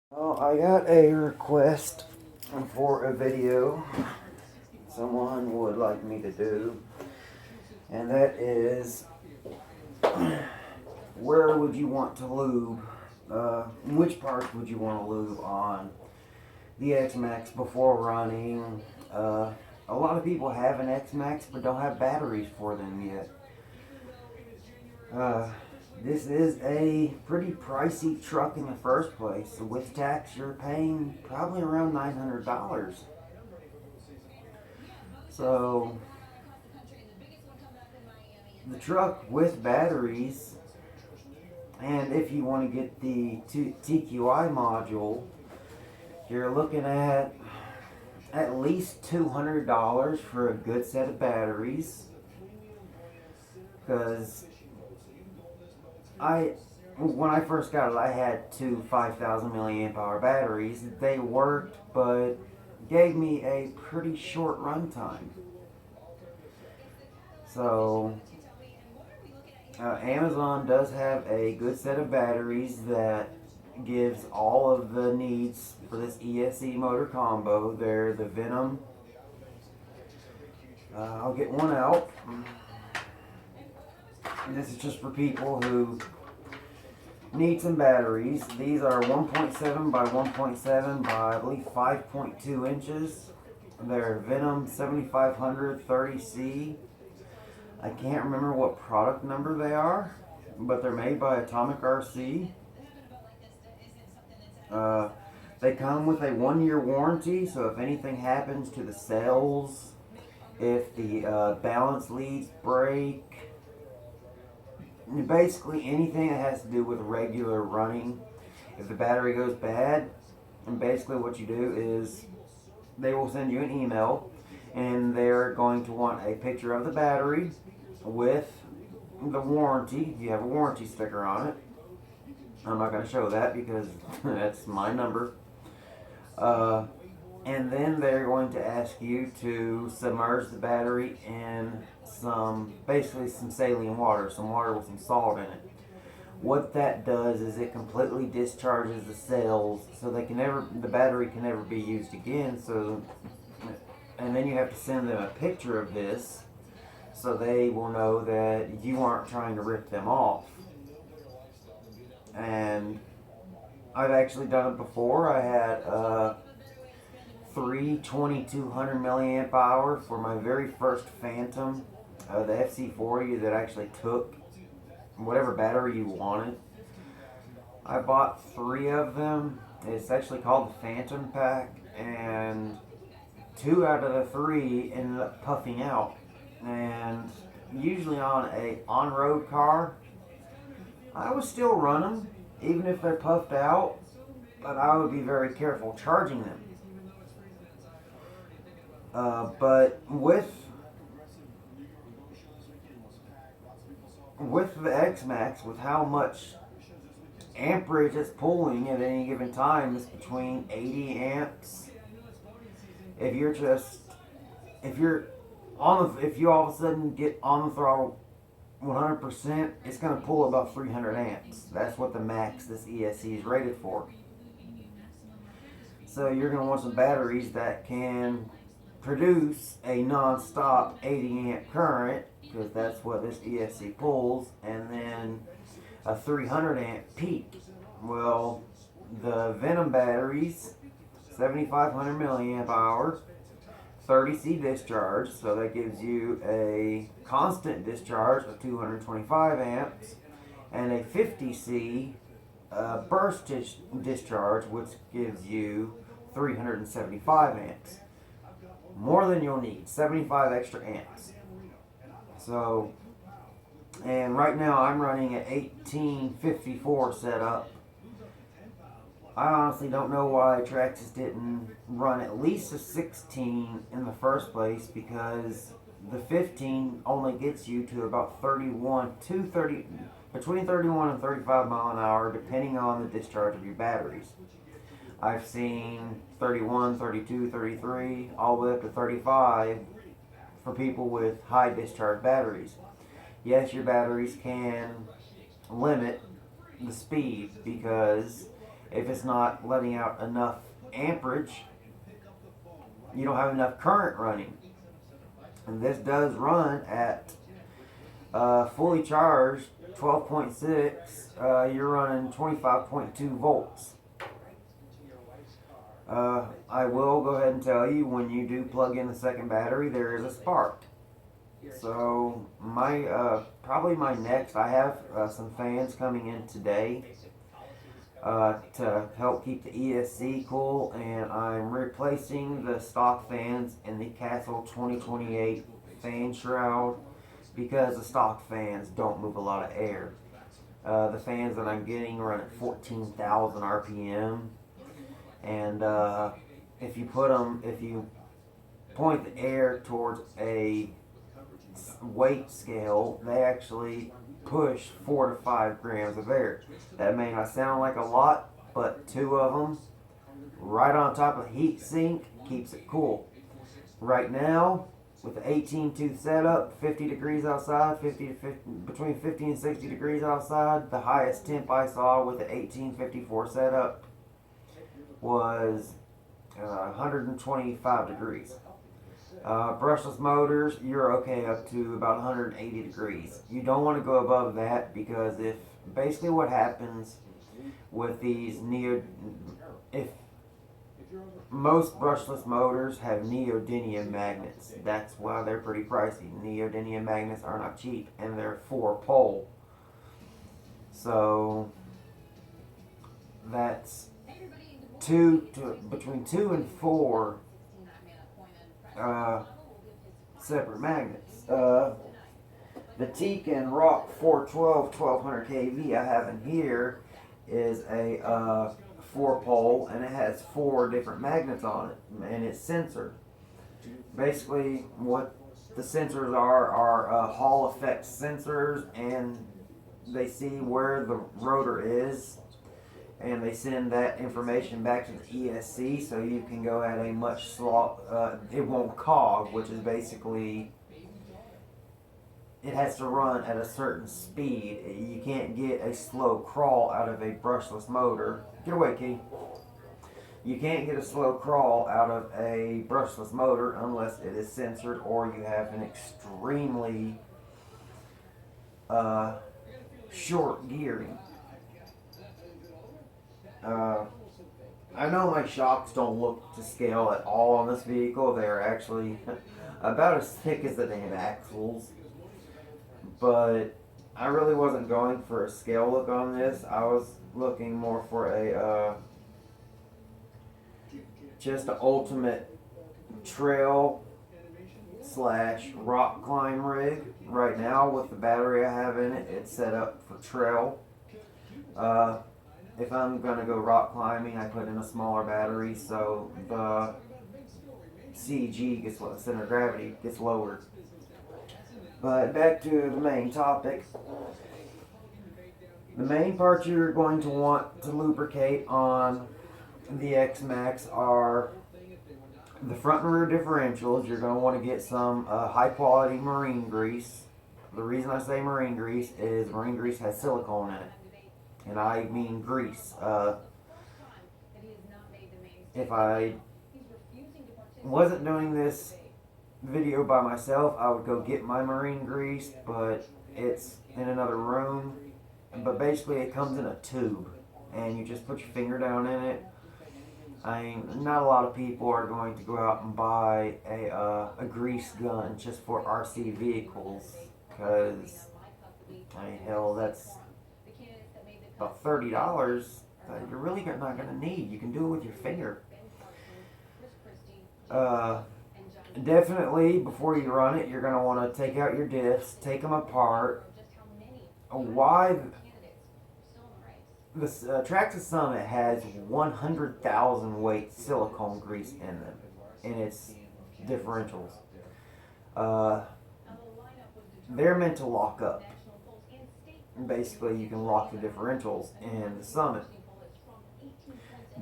Well, I got a request for a video someone would like me to do, and that is where would you want to lube? Which parts would you want to lube on the X-Maxx before running? A lot of people have an X-Maxx but don't have batteries for them yet. This is a pretty pricey truck in the first place. With tax, you're paying probably around $900. So, the truck with batteries, and if you want to get the TQI module, you're looking at least $200 for a good set of batteries. Because when I first got it, I had two 5,000 milliamp hour batteries. They worked, but gave me a pretty short runtime. So, Amazon does have a good set of batteries that gives all of the needs for this ESC motor combo. They're the Venom. I'll get one out. This is just for people who need some batteries. These are 1.7 by 1.7 by I believe 5.2 inches. They're Venom 7500 30C. I can't remember what product number they are, but they're made by Atomic RC. They come with a 1-year warranty, so if anything happens to the cells, if the balance leads break, basically anything that has to do with regular running, if the battery goes bad, and basically what you do is they will send you an email and they're going to want a picture of the battery with the warranty. You have a warranty sticker on it. I'm not going to show that because that's my number. And then they're going to ask you to submerge the battery in basically some saline water, some water with some salt in it. What that does is it completely discharges the cells, so the battery can never be used again. And then you have to send them a picture of this, so they will know that you aren't trying to rip them off. And I've actually done it before. I had three 2200 milliamp hour for my very first Phantom, the FC40 that actually took whatever battery you wanted. I bought 3 of them. It's actually called the Phantom Pack, and 2 out of the 3 ended up puffing out. And usually on a on-road car, I would still run them, even if they're puffed out, but I would be very careful charging them. But with the X-Maxx, with how much amperage it's pulling at any given time, is between 80 amps. If you all of a sudden get on the throttle 100%, it's going to pull about 300 amps. That's what the max this ESC is rated for. So you're going to want some batteries that can produce a non-stop 80 amp current, because that's what this ESC pulls, and then a 300 amp peak. Well, the Venom batteries, 7500 milliamp hour, 30C discharge, so that gives you a constant discharge of 225 amps, and a 50C burst discharge, which gives you 375 amps. More than you'll need, 75 extra amps. So, and right now I'm running at 1854 setup. I honestly don't know why Traxxas didn't run at least a 16 in the first place, because the 15 only gets you to about between 31 and 35 mile an hour, depending on the discharge of your batteries. I've seen 31, 32, 33, all the way up to 35 for people with high discharge batteries. Yes, your batteries can limit the speed, because if it's not letting out enough amperage, you don't have enough current running. And this does run at fully charged 12.6, you're running 25.2 volts. I will go ahead and tell you, when you do plug in the second battery, there is a spark. So probably my next, I have some fans coming in today to help keep the ESC cool, and I'm replacing the stock fans in the Castle 2028 fan shroud because the stock fans don't move a lot of air. The fans that I'm getting run at 14,000 RPM, and if you point the air towards a weight scale, they actually push 4 to 5 grams of air. That may not sound like a lot, but 2 of them right on top of the heat sink keeps it cool. Right now, with the 18 tooth setup, 50 degrees outside, between 50 and 60 degrees outside, the highest temp I saw with the 1854 setup was 125 degrees. Brushless motors, you're okay up to about 180 degrees. You don't want to go above that, because basically what happens with these if most brushless motors have neodymium magnets. That's why they're pretty pricey. Neodymium magnets are not cheap, and they're 4-pole. So that's between 2 and 4 separate magnets. The Teak and Rock 412 1200 kV I have in here is a 4-pole, and it has 4 different magnets on it, and it's censored. Basically, what the sensors are Hall effect sensors, and they see where the rotor is, and they send that information back to the ESC, so you can go at a much it won't cog, which is basically, it has to run at a certain speed. You can't get a slow crawl out of a brushless motor. Get away, Kitty. You can't get a slow crawl out of a brushless motor unless it is censored, or you have an extremely short gearing. I know my shocks don't look to scale at all on this vehicle. They are actually about as thick as the damn axles. But I really wasn't going for a scale look on this. I was looking more for a just an ultimate trail / rock climb rig. Right now, with the battery I have in it, it's set up for trail. If I'm going to go rock climbing, I put in a smaller battery, so the CG center of gravity gets lowered. But back to the main topic. The main parts you're going to want to lubricate on the X-Maxx are the front and rear differentials. You're going to want to get some high quality marine grease. The reason I say marine grease is marine grease has silicone in it. And I mean grease. If I wasn't doing this video by myself, I would go get my marine grease, but it's in another room. But basically it comes in a tube, and you just put your finger down in it. I mean, not a lot of people are going to go out and buy a grease gun just for RC vehicles, because hell, that's about $30 that you're really not going to need. You can do it with your finger. Definitely, before you run it, you're going to want to take out your diffs, take them apart. Why? This Traxxas Summit has 100,000 weight silicone grease in them, in its differentials. They're meant to lock up. Basically, you can lock the differentials in the Summit.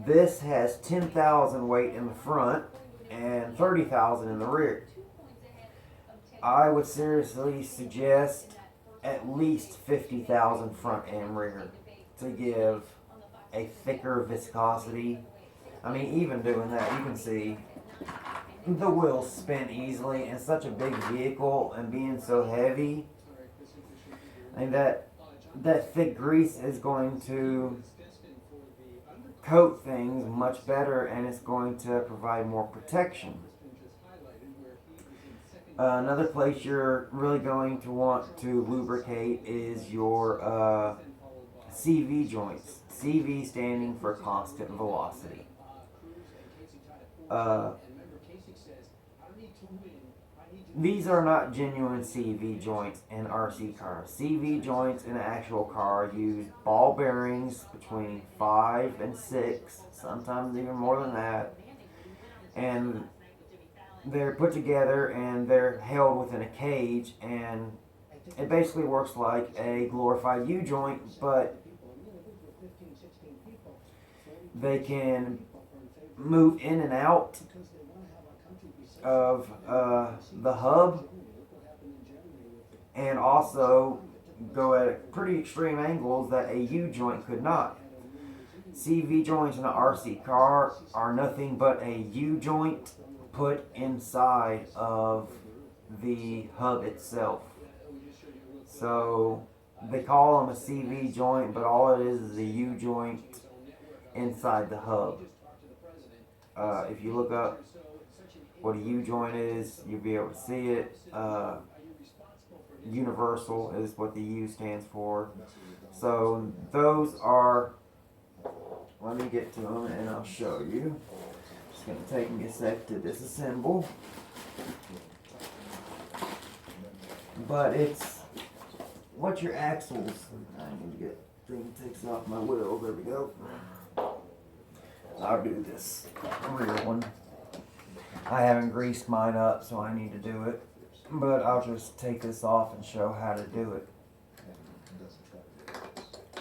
This has 10,000 weight in the front and 30,000 in the rear. I would seriously suggest at least 50,000 front and rear to give a thicker viscosity. I mean, even doing that, you can see the wheels spin easily, and such a big vehicle and being so heavy. I mean, that thick grease is going to coat things much better, and it's going to provide more protection. Another place you're really going to want to lubricate is your CV joints. CV standing for constant velocity. These are not genuine CV joints in RC cars. CV joints in an actual car use ball bearings between 5 and 6, sometimes even more than that. And they're put together and they're held within a cage, and it basically works like a glorified U-joint, but they can move in and out of the hub, and also go at pretty extreme angles that a U-joint could not. CV joints in an RC car are nothing but a U-joint put inside of the hub itself. So they call them a CV joint, but all it is a U-joint inside the hub. If you look up what a U-joint is, you'll be able to see it. Universal is what the U stands for. So those are, let me get to them and I'll show you. It's going to take me a sec to disassemble. But it's what your axles, I need to get thing takes off my wheel, there we go. I'll do this rear one. I haven't greased mine up, so I need to do it. But I'll just take this off and show how to do it.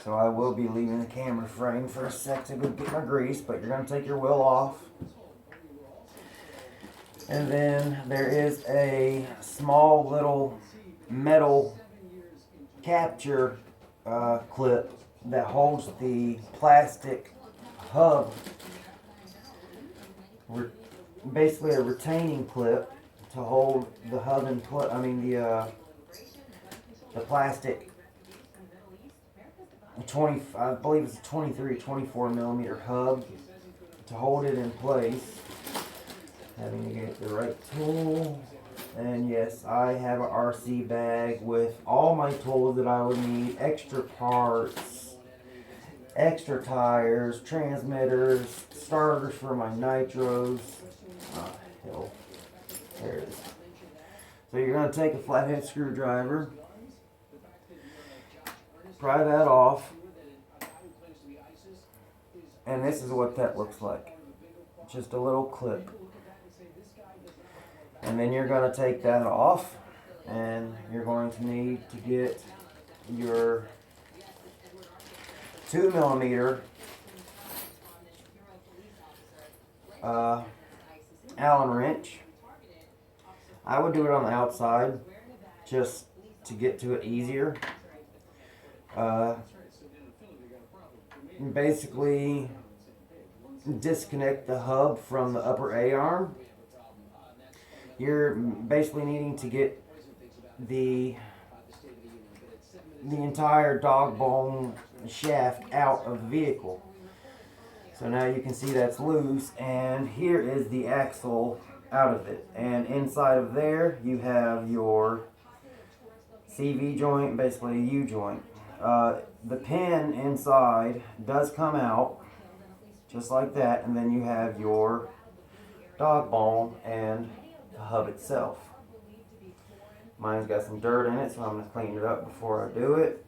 So I will be leaving the camera frame for a sec to go get my grease, but you're going to take your wheel off. And then there is a small little metal capture clip that holds the plastic hub. Basically a retaining clip to hold the hub in place. I mean the plastic 20, I believe it's a 23 or 24 millimeter hub to hold it in place. Having to get the right tool. And yes, I have an RC bag with all my tools that I would need, extra parts, extra tires, transmitters, starters for my nitros. Hell, there it is. So you're going to take a flathead screwdriver, pry that off, and this is what that looks like. Just a little clip. And then you're going to take that off, and you're going to need to get your 2 millimeter Allen wrench. I would do it on the outside just to get to it easier. Basically disconnect the hub from the upper A-arm. You're basically needing to get the entire dog bone shaft out of the vehicle. So now you can see that's loose, and here is the axle out of it. And inside of there you have your CV joint, basically a U joint. The pin inside does come out just like that, and then you have your dog bone and the hub itself. Mine's got some dirt in it, so I'm going to clean it up before I do it.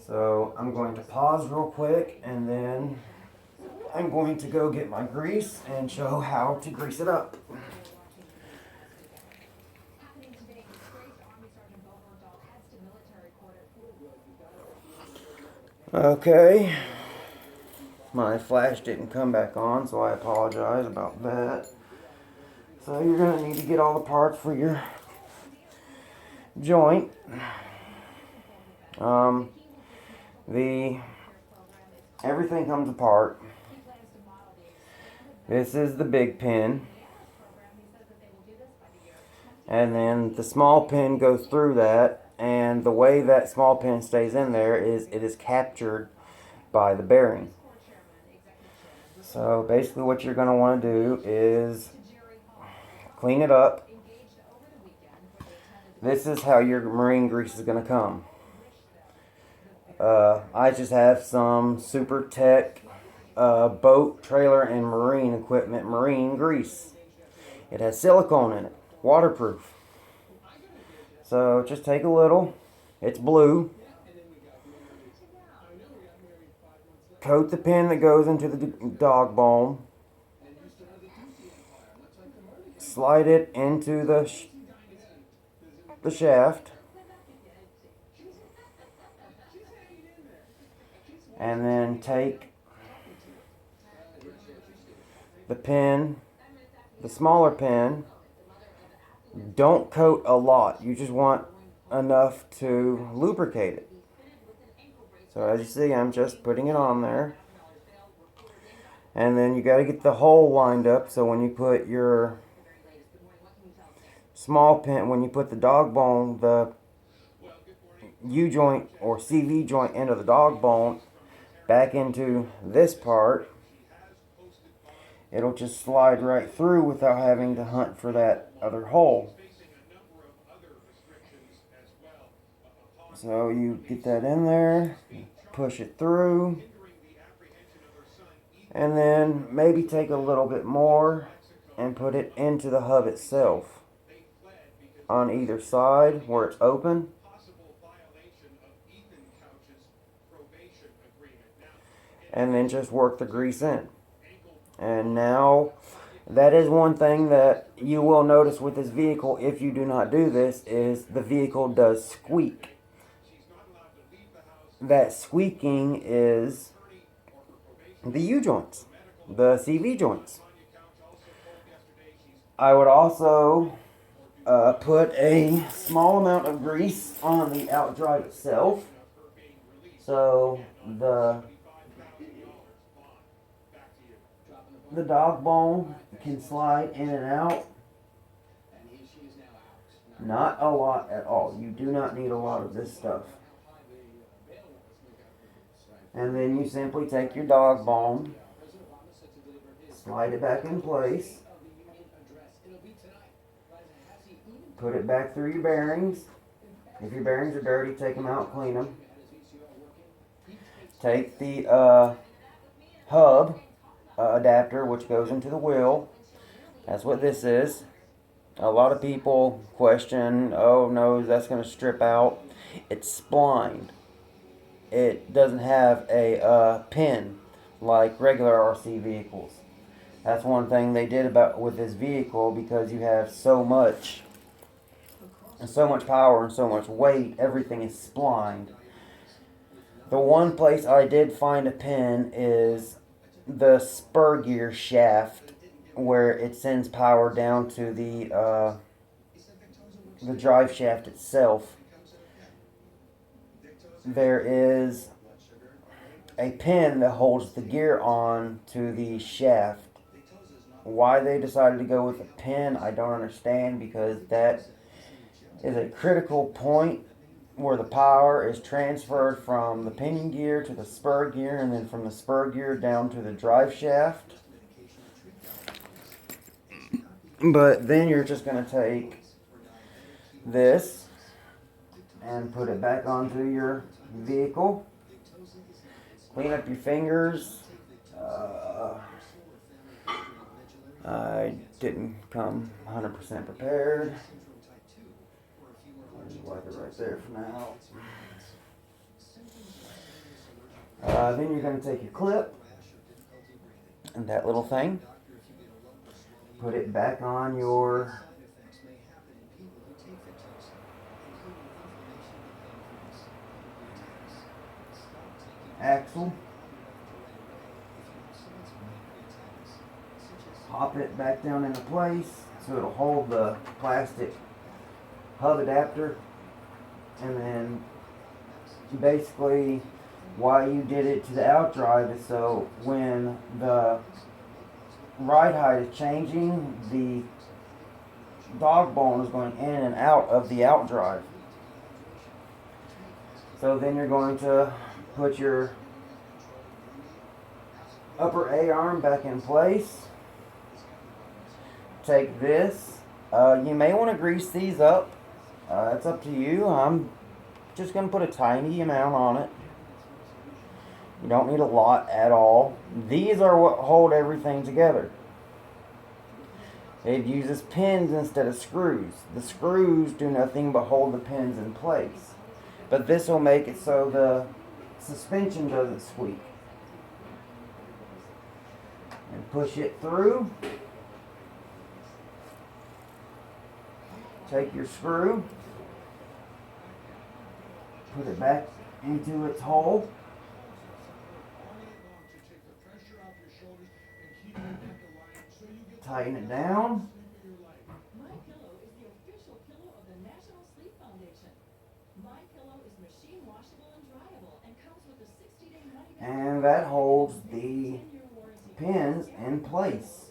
So I'm going to pause real quick, and then I'm going to go get my grease and show how to grease it up. Okay, my flash didn't come back on, so I apologize about that. So you're going to need to get all the parts for your joint. The everything comes apart. This is the big pin. And then the small pin goes through that, and the way that small pin stays in there is it is captured by the bearing. So basically what you're going to want to do is clean it up. This is how your marine grease is going to come. I just have some Super Tech boat, trailer, and marine equipment marine grease. It has silicone in it, waterproof. So just take a little. It's blue. Coat the pin that goes into the dog bone. Slide it into the shaft. And then take the pin, the smaller pin. Don't coat a lot. You just want enough to lubricate it. So as you see, I'm just putting it on there. And then you got to get the hole lined up, so when you put your small pin, when you put the dog bone, the U-joint or CV joint into the dog bone back into this part, it'll just slide right through without having to hunt for that other hole. So you get that in there, push it through, and then maybe take a little bit more and put it into the hub itself on either side where it's open. And then just work the grease in. And now, that is one thing that you will notice with this vehicle if you do not do this, is the vehicle does squeak. That squeaking is the U-joints, the CV joints. I would also put a small amount of grease on the outdrive itself, so the dog bone can slide in and out. Not a lot at all. You do not need a lot of this stuff. And then you simply take your dog bone, slide it back in place, put it back through your bearings. If your bearings are dirty, take them out, clean them. Take the hub adapter, which goes into the wheel. That's what this is. A lot of people question, oh no, that's going to strip out. It's splined. It doesn't have a pin like regular RC vehicles. That's one thing they did about with this vehicle, because you have so much power and so much weight, everything is splined. The one place I did find a pin is the spur gear shaft, where it sends power down to the drive shaft itself. There is a pin that holds the gear on to the shaft. Why they decided to go with a pin, I don't understand, because that is a critical point where the power is transferred from the pinion gear to the spur gear, and then from the spur gear down to the drive shaft. But then you're just going to take this and put it back onto your vehicle. Clean up your fingers. I didn't come 100% prepared. I'll just wipe it right there for now. Then you're going to take your clip and that little thing, put it back on your axle. Pop it back down into place so it'll hold the plastic hub adapter, and then basically why you did it to the outdrive is so when the ride height is changing, the dog bone is going in and out of the outdrive. So then you're going to put your upper A-arm back in place. Take this. You may want to grease these up. It's up to you. I'm just going to put a tiny amount on it. You don't need a lot at all. These are what hold everything together. It uses pins instead of screws. The screws do nothing but hold the pins in place. But this will make it so the suspension doesn't squeak. And push it through. Take your screw. Put it back into its hole. Tighten it down. My Pillow is the official pillow of the National Sleep Foundation. My Pillow is machine washable and dryable and comes with a 60-day money back. And that holds the pins in place,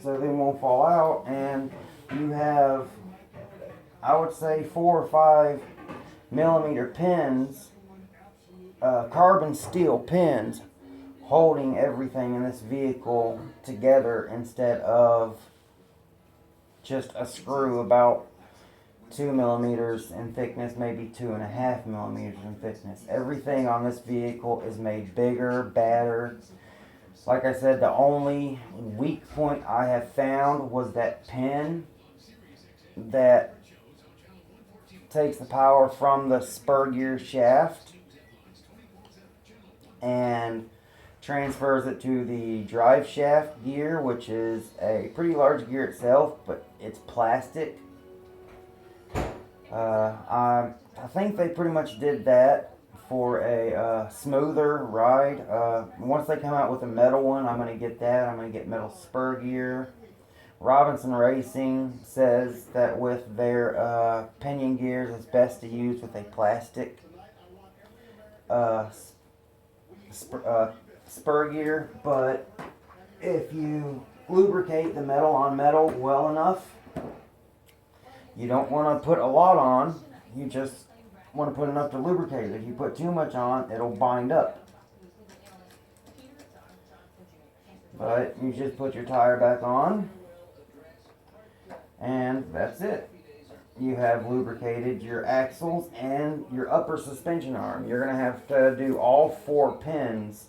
so they won't fall out. And you have, I would say, 4 or 5 millimeter pins, carbon steel pins, holding everything in this vehicle together instead of just a screw about 2 millimeters in thickness, maybe 2.5 millimeters in thickness. Everything on this vehicle is made bigger, badder. Like I said, the only weak point I have found was that pin that takes the power from the spur gear shaft and transfers it to the drive shaft gear, which is a pretty large gear itself, but it's plastic. I think they pretty much did that for a smoother ride. Once they come out with a metal one, I'm going to get that. I'm going to get metal spur gear. Robinson Racing says that with their pinion gears, it's best to use with a plastic spur gear, but if you lubricate the metal on metal well enough, you don't want to put a lot on, you just want to put enough to lubricate it. If you put too much on, it'll bind up. But you just put your tire back on, and that's it. You have lubricated your axles and your upper suspension arm. You're going to have to do all 4 pins.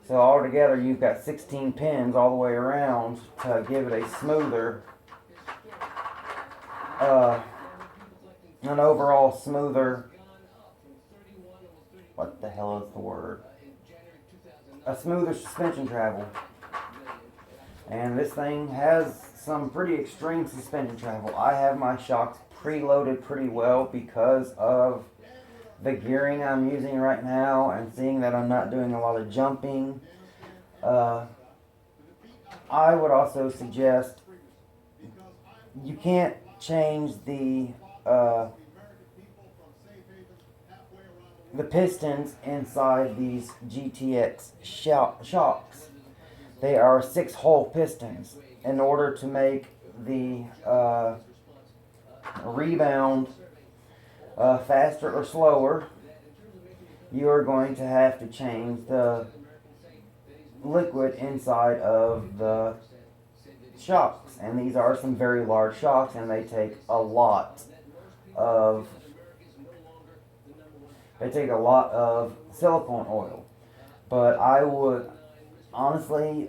So altogether you've got 16 pins all the way around to give it a smoother, an overall smoother, what the hell is the word? A smoother suspension travel. And this thing has some pretty extreme suspension travel. I have my shocks preloaded pretty well because of the gearing I'm using right now, and seeing that I'm not doing a lot of jumping. I would also suggest you can't change the pistons inside these GTX shocks. They are 6-hole pistons. In order to make the rebound faster or slower, you are going to have to change the liquid inside of the shocks. And these are some very large shocks, and they take a lot of silicone oil. But I would honestly,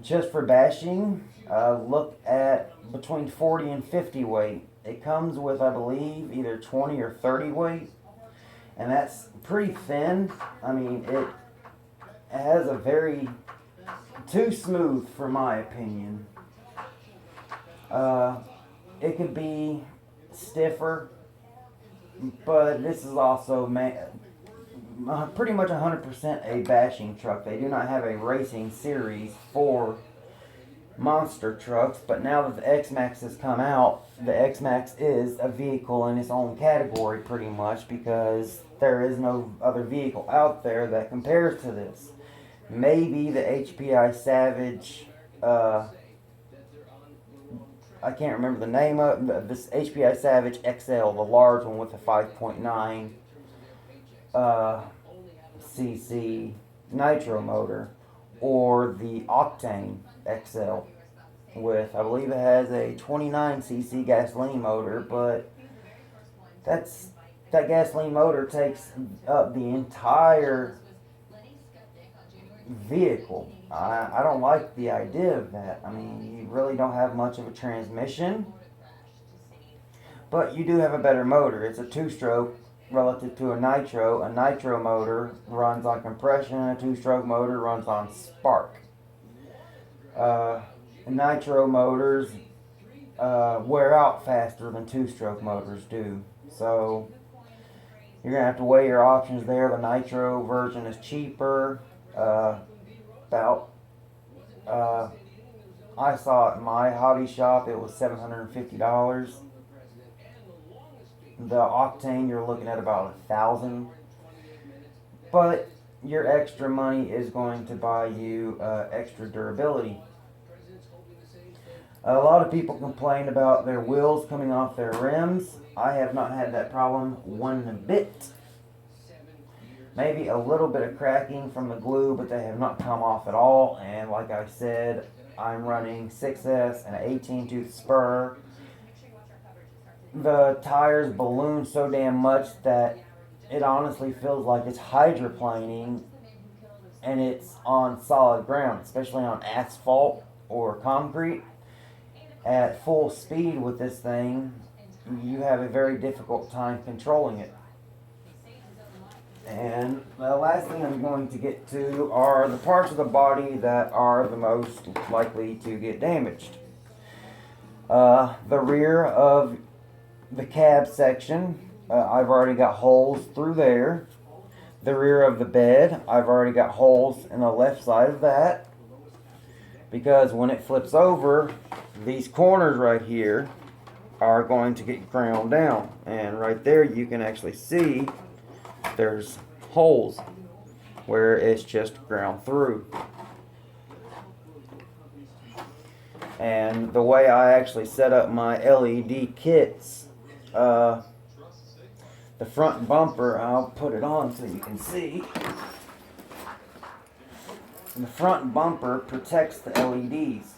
just for bashing, look at between 40 and 50 weight. It comes with, I believe, either 20 or 30 weight, and that's pretty thin. I mean, it has a very too smooth for my opinion. It could be stiffer, but this is also pretty much 100% a bashing truck. They do not have a racing series for monster trucks, but now that the X-Maxx has come out, the X-Maxx is a vehicle in its own category pretty much, because there is no other vehicle out there that compares to this. Maybe the HPI Savage, I can't remember the name of this HPI Savage XL, the large one with the 5.9 cc nitro motor, or the Octane XL with, I believe it has a 29 cc gasoline motor, but that gasoline motor takes up the entire vehicle. I don't like the idea of that. I mean, you really don't have much of a transmission, but you do have a better motor. It's a two-stroke relative to a nitro. A nitro motor runs on compression, and a two-stroke motor runs on spark. Nitro motors wear out faster than two-stroke motors do. So you're going to have to weigh your options there. The nitro version is cheaper. I saw it in my hobby shop, it was $750. The Octane, you're looking at about $1,000. But your extra money is going to buy you extra durability. A lot of people complain about their wheels coming off their rims. I have not had that problem one bit. Maybe a little bit of cracking from the glue, but they have not come off at all. And like I said, I'm running 6S and an 18-tooth Spur. The tires balloon so damn much that it honestly feels like it's hydroplaning, and it's on solid ground, especially on asphalt or concrete. At full speed with this thing, you have a very difficult time controlling it. And the last thing I'm going to get to are the parts of the body that are the most likely to get damaged. The rear of the cab section, I've already got holes through there. The rear of the bed, I've already got holes in the left side of that. Because when it flips over, these corners right here are going to get ground down. And right there you can actually see there's holes where it's just ground through. And the way I actually set up my LED kits, the front bumper, I'll put it on so you can see. The front bumper protects the LEDs.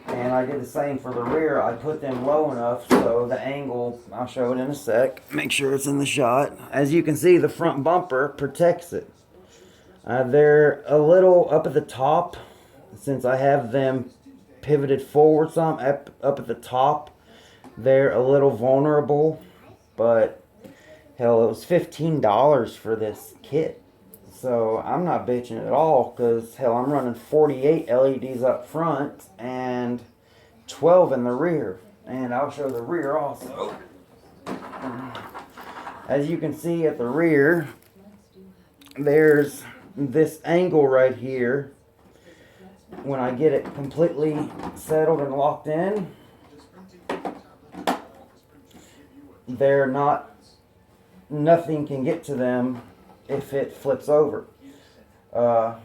And I did the same for the rear. I put them low enough so the angle, I'll show it in a sec, make sure it's in the shot. As you can see, the front bumper protects it. They're a little up at the top, since I have them pivoted forward some, up at the top. They're a little vulnerable, but hell, it was $15 for this kit. So I'm not bitching at all, because hell, I'm running 48 LEDs up front and 12 in the rear. And I'll show the rear also. As you can see at the rear, there's this angle right here. When I get it completely settled and locked in, nothing can get to them if it flips over. All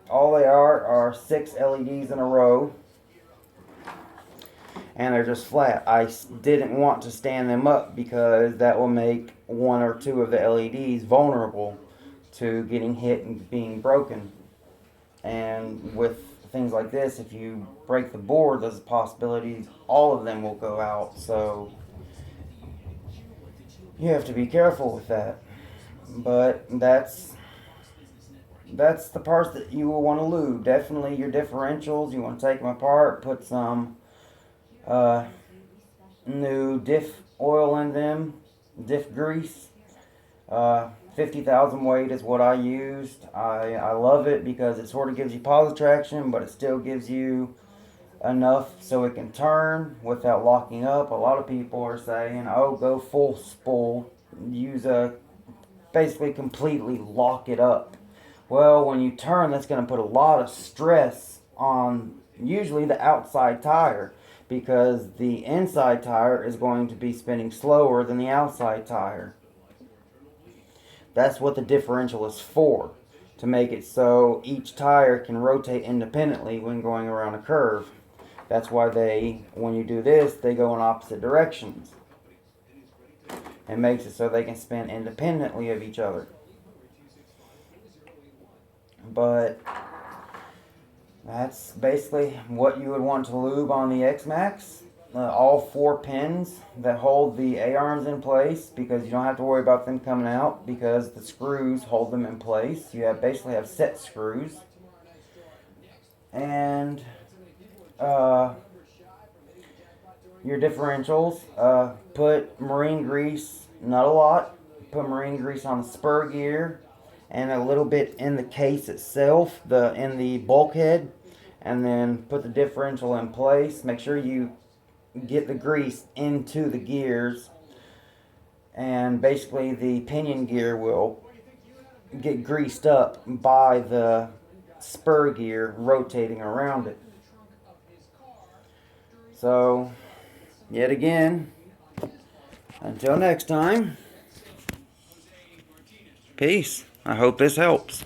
they are 6 LEDs in a row, and they're just flat. I didn't want to stand them up because that will make 1 or 2 of the LEDs vulnerable to getting hit and being broken. And with things like this, if you break the board, there's a possibility all of them will go out. So you have to be careful with that. But that's the parts that you will want to lube. Definitely your differentials, you want to take them apart, put some new diff oil in them, diff grease. 50,000 weight is what I used. I love it because it sort of gives you positive traction, but it still gives you enough so it can turn without locking up. A lot of people are saying, oh, go full spool, use basically completely lock it up. Well, when you turn, that's going to put a lot of stress on usually the outside tire, because the inside tire is going to be spinning slower than the outside tire. That's what the differential is for, to make it so each tire can rotate independently when going around a curve. That's why when you do this, they go in opposite directions. It makes it so they can spin independently of each other. But that's basically what you would want to lube on the X-Maxx. All 4 pins that hold the A-arms in place, because you don't have to worry about them coming out because the screws hold them in place. You basically have set screws. And your differentials, put marine grease, not a lot, put marine grease on the spur gear and a little bit in the case itself, in the bulkhead, and then put the differential in place. Make sure you get the grease into the gears, and basically the pinion gear will get greased up by the spur gear rotating around it. So, yet again, until next time, peace. I hope this helps.